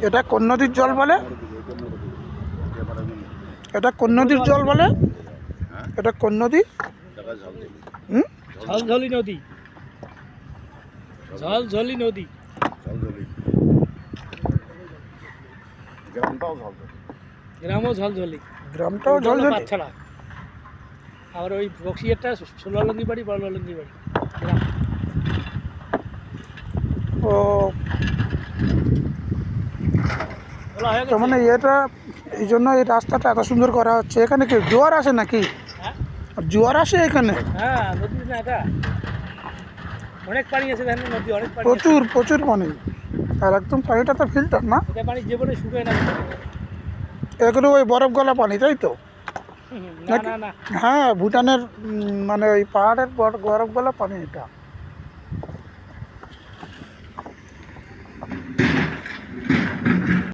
এটা কোন নদীর জল বলে? এটা কোন নদীর জল বলে? এটা কোন নদী? হুম, ঝলঝলি নদী, ঝলঝলি নদী। গ্রামও ঝলঝলি, গ্রামটাও জল জল। পাঠছাড়া। আর ওই বক্সিয়ারটা ষোললঙ্গি বাড়ি, বড়লঙ্গি বাড়ি গ্রাম। ও বলা হয়ে তার গেছে। মানে এটা এই জন্য এই রাস্তাটা এত সুন্দর করা হচ্ছে। এখানে কি জোয়ার আসে নাকি? হ্যাঁ জোয়ার আসে এখানে? হ্যাঁ, নদী না এটা, অনেক পানি আছে, দেখেন নদী অনেক পানি আছে। প্রচুর প্রচুর পানি। আর একদম পানিটা তো ফিল্টার না? এটা পানি জীবনে শুকায় না। এগুলো ওই বরফ গলা পানি, তাই তো? না নাকি? না না, হ্যাঁ, ভুটানের মানে ওই পাহাড়ের বরফ গলা পানি এটা।